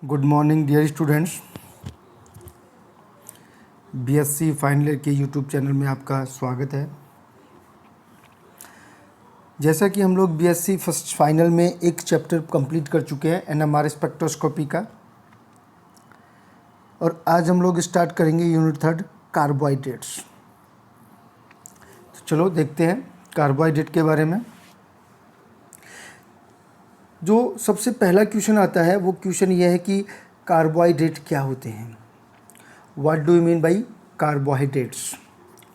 Good morning dear students. BSc final year के YouTube channel में आपका स्वागत है। जैसा कि हम लोग बीएससी फर्स्ट फाइनल में एक चैप्टर कंप्लीट कर चुके हैं एनएमआर स्पेक्ट्रोस्कोपी का, और आज हम लोग स्टार्ट करेंगे यूनिट थर्ड कार्बोहाइड्रेट्स। तो चलो देखते हैं कार्बोहाइड्रेट के बारे में। जो सबसे पहला क्वेश्चन आता है वो क्वेश्चन ये है कि कार्बोहाइड्रेट क्या होते हैं। What do you mean by carbohydrates?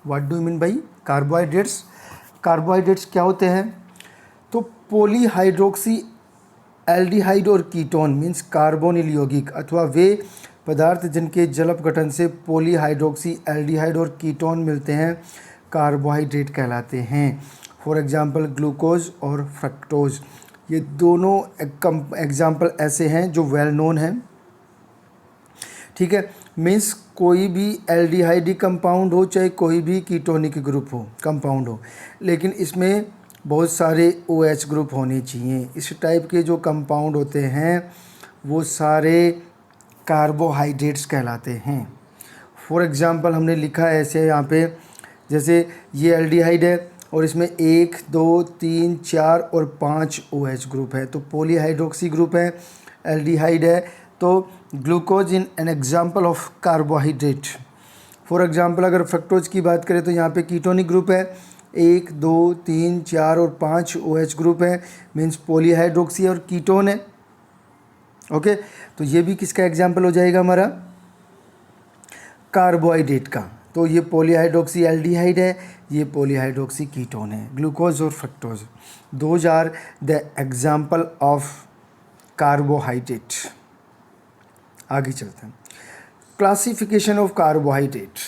What do you mean by carbohydrates? Carbohydrates क्या होते हैं? तो पॉलीहाइड्रोक्सी एल्डिहाइड और कीटोन मीन्स कार्बोनिल यौगिक अथवा वे पदार्थ जिनके जल अपघटन से पॉलीहाइड्रोक्सी एल्डिहाइड और कीटोन मिलते हैं कार्बोहाइड्रेट कहलाते हैं। फॉर एग्जांपल ग्लूकोज और फ्रक्टोज, ये दोनों एग्जाम्पल ऐसे हैं जो वेल नोन हैं। ठीक है, मीन्स कोई भी एल्डिहाइड कंपाउंड हो चाहे कोई भी कीटोनिक ग्रुप हो कंपाउंड हो, लेकिन इसमें बहुत सारे OH ग्रुप होने चाहिए। इस टाइप के जो कंपाउंड होते हैं वो सारे कार्बोहाइड्रेट्स कहलाते हैं। फॉर एग्जांपल हमने लिखा है ऐसे यहाँ पे, जैसे ये एल्डिहाइड है और इसमें 1, 2, 3, 4 और 5 OH ग्रुप है, तो पॉलीहाइड्रोक्सी ग्रुप है, एल्डिहाइड है। तो glucose in an example of carbohydrate. For example अगर फ्रक्टोज की बात करें तो यहाँ पे कीटोनिक ग्रुप है, 1, 2, 3, 4 और 5 OH ग्रुप है, मीन्स पॉलीहाइड्रोक्सी और कीटोन है। ओके, तो ये भी किसका एग्जाम्पल हो जाएगा हमारा? कार्बोहाइड्रेट का। तो ये पॉलीहाइड्रोक्सी एल्डिहाइड है, ये पॉलीहाइड्रोक्सी कीटोन है, ग्लूकोज और fructose. Those are the example of carbohydrate. आगे चलते हैं। Classification of carbohydrate.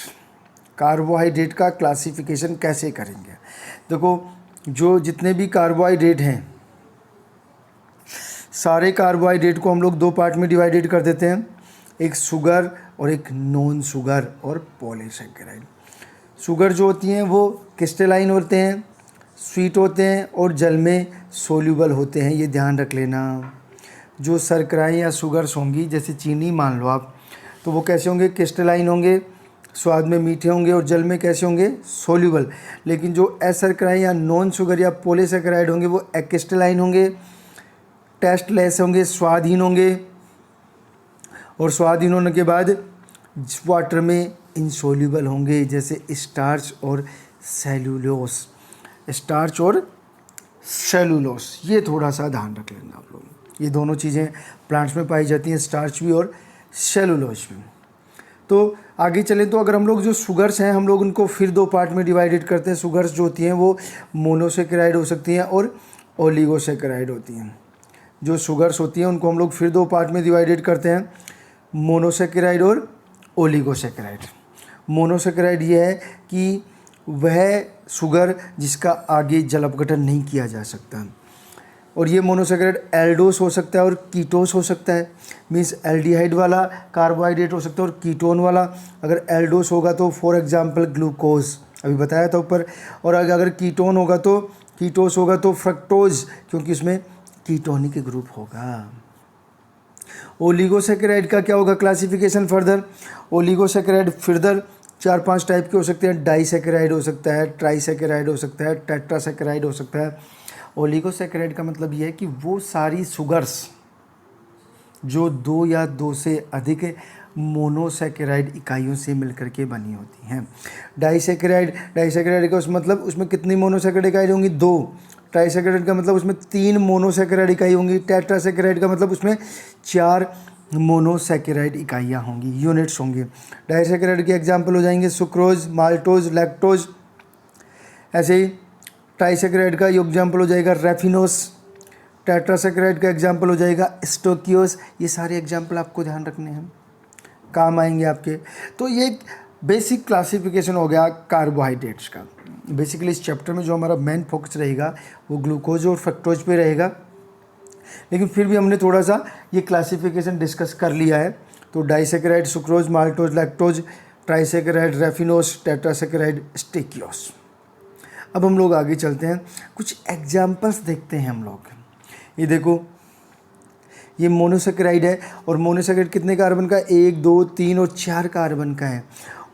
कार्बोहाइड्रेट का क्लासिफिकेशन कैसे करेंगे? देखो, जो जितने भी कार्बोहाइड्रेट हैं सारे कार्बोहाइड्रेट को हम लोग दो पार्ट में डिवाइडेड कर देते हैं, एक शुगर और एक नॉन शुगर और पॉलीसैकेराइड। शुगर जो होती हैं वो क्रिस्टलाइन होते हैं, स्वीट होते हैं और जल में सोल्यूबल होते हैं, ये ध्यान रख लेना। जो शर्कराएँ या शुगर्स होंगी, जैसे चीनी मान लो आप, तो वो कैसे होंगे? क्रिस्टलाइन होंगे, स्वाद में मीठे होंगे और जल में कैसे होंगे? सोल्यूबल। लेकिन जो अशर्कराएँ या नॉन शुगर या पॉलीसैकेराइड होंगे वो एक्रिस्टलाइन होंगे, टेस्टलेस होंगे, स्वादहीन होंगे, और स्वादहीन होने के बाद वाटर में इंसोल्यूबल होंगे, जैसे स्टार्च और सेलुलोस। स्टार्च और सेलुलोस, ये थोड़ा सा ध्यान रख लेना आप लोग। ये दोनों चीज़ें प्लांट्स में पाई जाती हैं, स्टार्च भी और सेलुलोस भी। तो आगे चलें तो अगर हम लोग जो शुगर्स हैं हम लोग उनको फिर दो पार्ट में डिवाइडेड करते हैं। शुगर्स जो होती हैं वो मोनोसेकेराइड हो सकती हैं और ओलिगोसेकेराइड होती हैं। जो शुगर्स होती हैं उनको हम लोग फिर दो पार्ट में डिवाइडेड करते हैं, मोनोसेकेराइड और ओलिगोसेकेराइड। मोनोसेकेराइड ये है कि वह शुगर जिसका आगे जल अपघटन नहीं किया जा सकता, और ये मोनोसेकेराइड एल्डोस हो सकता है और कीटोस हो सकता है। मीन्स एल्डिहाइड वाला कार्बोहाइड्रेट हो सकता है और कीटोन वाला। अगर एल्डोस होगा तो फॉर एग्जांपल ग्लूकोज, अभी बताया था ऊपर, और अगर कीटोन होगा तो कीटोस होगा तो फ्रक्टोज, क्योंकि इसमें कीटोनिक ग्रुप होगा। ओलिगोसेकेराइड का क्या होगा classification further? Oligosaccharide further 4-5 type के हो सकते हैं। डाइसेकेराइड हो सकता है, ट्राइसेकेराइड हो सकता है, टेट्रासेकेराइड हो सकता है। ओलिगोसेकेराइड का मतलब ये है कि वो सारी शुगर्स जो 2 या 2 से अधिक मोनोसेकेराइड इकाइयों से मिलकर के बनी होती हैं। डाइसेकेराइड का मतलब उसमें कितनी मोनोसेकेराइड इकाई होंगी? 2। ट्राइसेकेराइड का मतलब उसमें 3 मोनोसेकेराइड इकाई होंगी। टेट्रासेकेराइड का मतलब उसमें 4 मोनोसेकेराइड इकाइयाँ होंगी, यूनिट्स होंगी। डाइसेकेराइड के एग्जाम्पल हो जाएंगे सुक्रोज, माल्टोज, लैक्टोज। ऐसे ही ट्राइसेकेराइड का एग्जाम्पल हो जाएगा रेफिनोस। टेट्रासेकेराइड का एग्जाम्पल हो जाएगा स्टोकियोस। ये सारे एग्जाम्पल आपको ध्यान रखने हैं, काम आएंगे आपके। तो ये बेसिक क्लासिफिकेशन हो गया कार्बोहाइड्रेट्स का। बेसिकली इस चैप्टर में जो हमारा मेन फोकस रहेगा वो ग्लूकोज और फ्रक्टोज पे रहेगा, लेकिन फिर भी हमने थोड़ा सा ये क्लासिफिकेशन डिस्कस कर लिया है। तो डाइसेकेराइड सुक्रोज, माल्टोज, लैक्टोज, ट्राइसेकेराइड रेफिनोस, टेट्रासेकेराइड स्टेकियोस। अब हम लोग आगे चलते हैं, कुछ एग्जाम्पल्स देखते हैं हम लोग। ये देखो, ये मोनोसेकेराइड है, और मोनोसेकेराइड कितने कार्बन का, 1 2 3 और 4 कार्बन का है।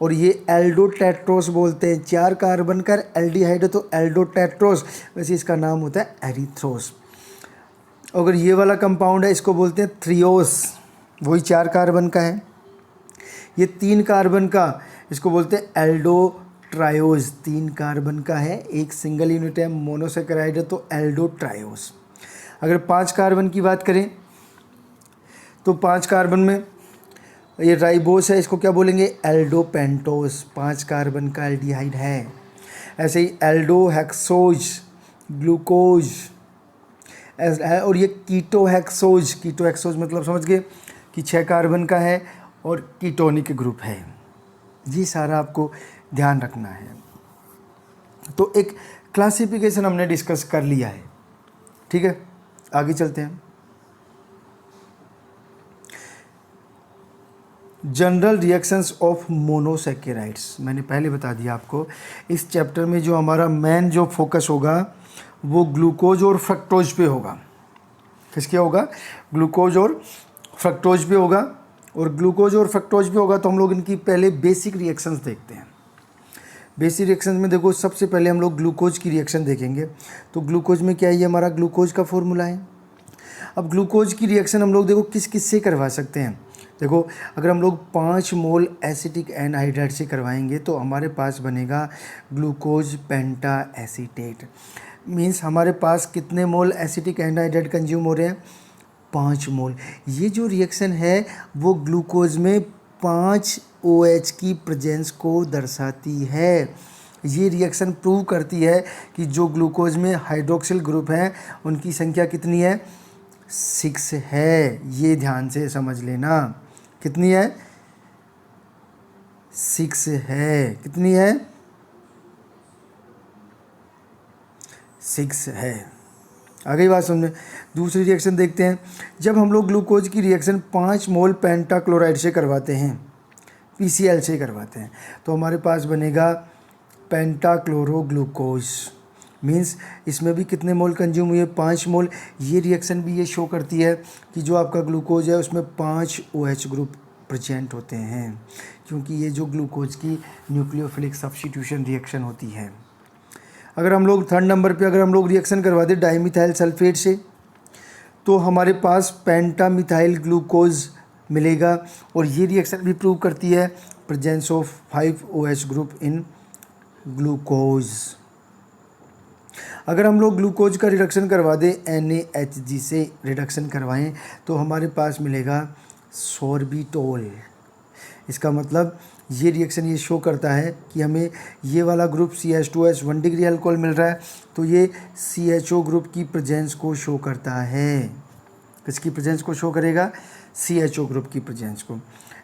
और ये एल्डोटेट्रोस बोलते हैं, 4 कार्बन का एल्डिहाइड है तो एल्डोटेट्रोस, वैसे इसका नाम होता है एरिथ्रोस। अगर ये वाला कंपाउंड है इसको बोलते हैं थ्रियोस, वही 4 कार्बन का है। ये 3 कार्बन का, इसको बोलते हैं एल्डोट्रायोस, 3 कार्बन का है, एक सिंगल यूनिट है, मोनोसेकेराइड है तो एल्डोट्रायोस। अगर 5 कार्बन की बात करें तो 5 कार्बन में ये राइबोस है, इसको क्या बोलेंगे, एल्डोपेंटोस, 5 कार्बन का एल्डिहाइड है। ऐसे ही एल्डोहेक्सोज, ग्लूकोज है, और ये कीटोहेक्सोज, कीटोहेक्सोज मतलब समझ गए कि 6 कार्बन का है और कीटोनिक ग्रुप है। ये सारा आपको ध्यान रखना है। तो एक क्लासिफिकेशन हमने डिस्कस कर लिया है, ठीक है, आगे चलते हैं। जनरल रिएक्शंस ऑफ मोनोसेकेराइड्स, मैंने पहले बता दिया आपको। इस चैप्टर में जो हमारा मेन जो फोकस होगा वो ग्लूकोज और फ्रक्टोज पे होगा। किसके होगा, ग्लूकोज और फ्रक्टोज पे होगा। और ग्लूकोज और फ्रक्टोज पे होगा तो हम लोग इनकी पहले बेसिक रिएक्शंस देखते हैं। बेसिक रिएक्शंस में देखो, सबसे पहले हम लोग ग्लूकोज की रिएक्शन देखेंगे। तो ग्लूकोज में क्या है, ये हमारा ग्लूकोज का फॉर्मूला है। अब ग्लूकोज की रिएक्शन हम लोग देखो किस किस से करवा सकते हैं। देखो, अगर हम लोग 5 मोल एसिटिक एनहाइड्राइड से करवाएंगे तो हमारे पास बनेगा ग्लूकोज पेंटा एसीटेट। मीन्स हमारे पास कितने मोल एसिटिक एनहाइड्राइड कंज्यूम हो रहे हैं, 5 मोल। ये जो रिएक्शन है वो ग्लूकोज में 5 OH की प्रेजेंस को दर्शाती है। ये रिएक्शन प्रूव करती है कि जो ग्लूकोज में हाइड्रोक्सिल ग्रुप हैं उनकी संख्या कितनी है, 6 है। ये ध्यान से समझ लेना, कितनी है, 6 है। कितनी है, 6 है। आ गई बात समझ। दूसरी रिएक्शन देखते हैं। जब हम लोग ग्लूकोज की रिएक्शन 5 मोल पेंटाक्लोराइड से करवाते हैं, PCl से करवाते हैं, तो हमारे पास बनेगा पेंटाक्लोरोग्लूकोज। मीन्स इसमें भी कितने मोल कंज्यूम हुए, 5 मोल। ये रिएक्शन भी ये शो करती है कि जो आपका ग्लूकोज है उसमें 5 OH ग्रुप प्रेजेंट होते हैं, क्योंकि ये जो ग्लूकोज की न्यूक्लियोफिलिक सब्स्टिट्यूशन रिएक्शन होती है। अगर हम लोग 3rd नंबर पे अगर हम लोग रिएक्शन करवा दें डाइमिथाइल सल्फेट से, तो हमारे पास पेंटामिथाइल ग्लूकोज मिलेगा। और ये रिएक्शन भी प्रूव करती है presence of 5 OH group in glucose. अगर हम लोग ग्लूकोज का रिडक्शन करवा दें NaHG से रिडक्शन करवाएं तो हमारे पास मिलेगा सोर्बिटोल। इसका मतलब ये रिएक्शन ये शो करता है कि हमें ये वाला ग्रुप CH2S 1 डिग्री अल्कोहल मिल रहा है, तो ये CHO ग्रुप की प्रेजेंस को शो करता है। किसकी प्रेजेंस को शो करेगा, CHO ग्रुप की प्रेजेंस को।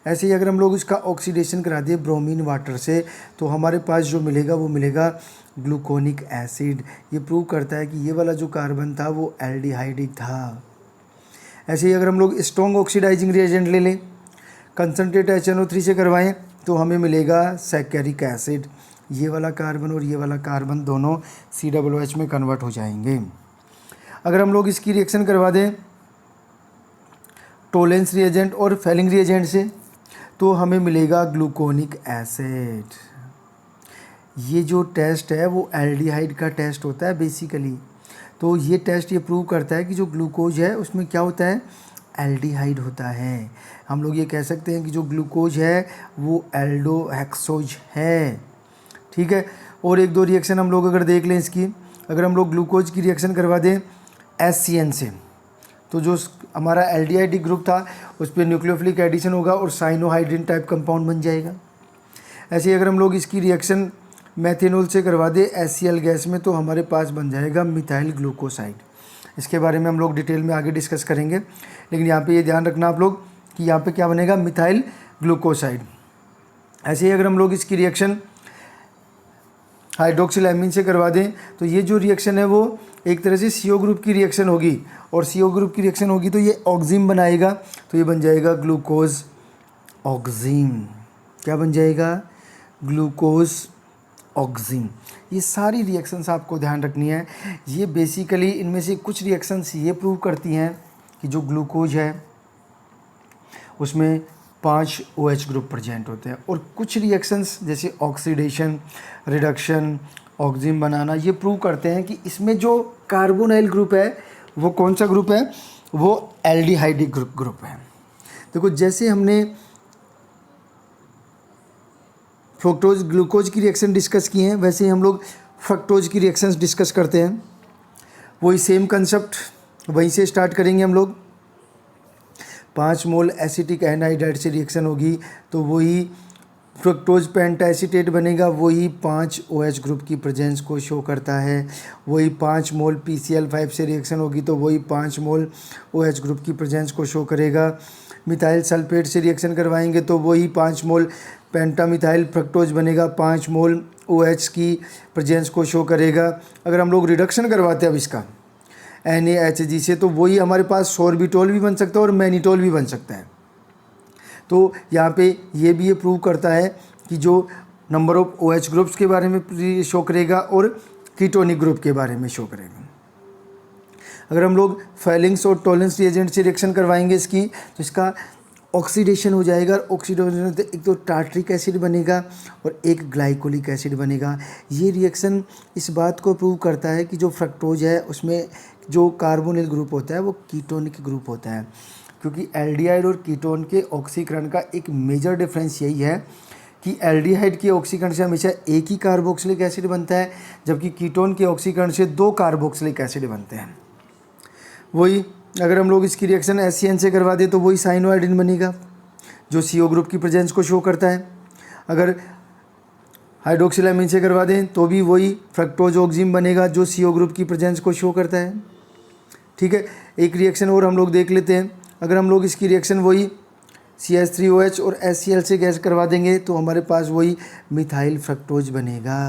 ऐसे ही अगर हम लोग इसका ऑक्सीडेशन करा दें ब्रोमीन वाटर से तो हमारे पास जो मिलेगा वो मिलेगा ग्लूकोनिक एसिड। ये प्रूव करता है कि ये वाला जो कार्बन था वो एल्डिहाइडिक था। ऐसे ही अगर हम लोग स्ट्रॉन्ग ऑक्सीडाइजिंग रिएजेंट ले लें, कंसनट्रेट HNO3 से करवाएं तो हमें मिलेगा सैकेरिक एसिड। ये वाला कार्बन और ये वाला कार्बन दोनों COOH में कन्वर्ट हो जाएंगे। अगर हम लोग इसकी रिएक्शन करवा दें टोलेंस रिएजेंट और फेलिंग रिएजेंट से तो हमें मिलेगा ग्लूकोनिक एसिड। ये जो टेस्ट है वो एल्डिहाइड का टेस्ट होता है बेसिकली। तो ये टेस्ट ये प्रूव करता है कि जो ग्लूकोज है उसमें क्या होता है, एल्डिहाइड होता है। हम लोग ये कह सकते हैं कि जो ग्लूकोज है वो एल्डोहेक्सोज है, ठीक है। और 1-2 रिएक्शन हम लोग अगर देख लें इसकी, अगर हम लोग ग्लूकोज की रिएक्शन करवा दें HCN से तो जो हमारा एल्डिहाइडिक ग्रुप था उस पर न्यूक्लियोफिलिक एडिशन होगा और साइनोहाइड्रिन टाइप कंपाउंड बन जाएगा। ऐसे ही अगर हम लोग इसकी रिएक्शन मेथेनॉल से करवा दें HCl गैस में तो हमारे पास बन जाएगा मिथाइल ग्लूकोसाइड। इसके बारे में हम लोग डिटेल में आगे डिस्कस करेंगे, लेकिन यहाँ पे ये ध्यान रखना आप लोग कि यहाँ पे क्या बनेगा, मिथाइल ग्लूकोसाइड। ऐसे ही अगर हम लोग इसकी रिएक्शन हाइड्रोक्सिल एमीन से करवा दें तो ये जो रिएक्शन है वो एक तरह से CO ग्रुप की रिएक्शन होगी, और CO ग्रुप की रिएक्शन होगी तो ये ऑक्सीम बनाएगा, तो ये बन जाएगा ग्लूकोज ऑक्सीम। क्या बन जाएगा, ग्लूकोज ऑक्सीम। ये सारी रिएक्शंस आपको ध्यान रखनी है। ये बेसिकली इनमें से कुछ रिएक्शंस ये प्रूव करती हैं कि जो ग्लूकोज है उसमें 5 OH ग्रुप प्रेजेंट होते हैं, और कुछ रिएक्शंस जैसे ऑक्सीडेशन, रिडक्शन, ऑक्सीजन बनाना ये प्रूव करते हैं कि इसमें जो कार्बोनाइल ग्रुप है वो कौन सा ग्रुप है, वो एल्डिहाइड ग्रुप है। देखो जैसे हमने फ्रुक्टोज ग्लूकोज की रिएक्शन डिस्कस की हैं, वैसे ही हम लोग फ्रक्टोज की रिएक्शंस डिस्कस करते हैं। वही सेम कंसेप्ट वहीं से स्टार्ट करेंगे हम लोग। 5 मोल एसिटिक एनहाइड्राइड से रिएक्शन होगी तो वही फ्रुक्टोज पेंटाएसीटेट बनेगा, वही 5 OH ग्रुप की प्रेजेंस को शो करता है। वही 5 मोल PCl5 से रिएक्शन होगी तो वही 5 मोल OH ग्रुप की प्रेजेंस को शो करेगा। मिथाइल सल्फेट से रिएक्शन करवाएंगे तो वही 5 मोल पेंटामिथाइल फ्रक्टोज बनेगा, 5 मोल OH की प्रेजेंस को शो करेगा। अगर हम लोग रिडक्शन करवाते हैं अब इसका NaHG से तो वही हमारे पास सोर्बिटोल भी बन सकता है और मैनिटोल भी बन सकता है। तो यहाँ पे ये भी ये प्रूव करता है कि जो नंबर ऑफ OH ग्रुप्स के बारे में शो करेगा और कीटोनिक ग्रुप के बारे में शो करेगा। अगर हम लोग फेलिंग्स और टॉलेंस रिएजेंट से रिएक्शन करवाएंगे इसकी तो इसका ऑक्सीडेशन हो जाएगा। ऑक्सीडेशन तो एक तो टार्ट्रिक एसिड बनेगा और एक ग्लाइकोलिक एसिड बनेगा। ये रिएक्शन इस बात को प्रूव करता है कि जो फ्रक्टोज है उसमें जो कार्बोनिल ग्रुप होता है वो कीटोनिक ग्रुप होता है, क्योंकि एल्डिहाइड और कीटोन के ऑक्सीकरण का एक मेजर डिफरेंस यही है कि एल्डिहाइड के ऑक्सीकरण से हमेशा एक ही कार्बोक्सिलिक एसिड बनता है, जबकि कीटोन के ऑक्सीकरण से 2 कार्बोक्सिलिक एसिड बनते हैं। वही अगर हम लोग इसकी रिएक्शन HCN से करवा दें तो वही साइनोआइडिन बनेगा जो CO ग्रुप की प्रेजेंस को शो करता है। अगर हाइड्रोक्सिलामीन से करवा दें तो भी वही फ्रक्टोज ऑक्सिम बनेगा जो CO ग्रुप की प्रेजेंस को शो करता है। ठीक है, एक रिएक्शन और हम लोग देख लेते हैं। अगर हम लोग इसकी रिएक्शन वही CH3OH और HCl से गैस करवा देंगे तो हमारे पास वही मिथाइल फ्रक्टोज बनेगा।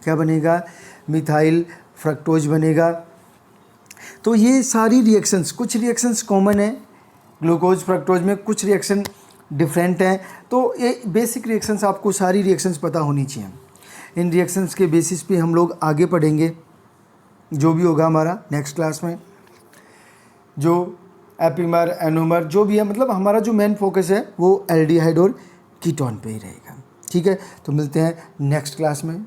क्या बनेगा? मिथाइल फ्रक्टोज बनेगा। तो ये सारी रिएक्शंस, कुछ रिएक्शंस कॉमन है ग्लूकोज फ्रक्टोज में, कुछ रिएक्शन डिफरेंट हैं। तो ये बेसिक रिएक्शंस आपको सारी रिएक्शंस पता होनी चाहिए। इन रिएक्शंस के बेसिस पे हम लोग आगे पढ़ेंगे, जो भी होगा हमारा नेक्स्ट क्लास में, जो एपीमर एनोमर जो भी है, मतलब हमारा जो मेन फोकस है वो एल्डिहाइड और कीटोन पे ही रहेगा। ठीक है, तो मिलते हैं नेक्स्ट क्लास में।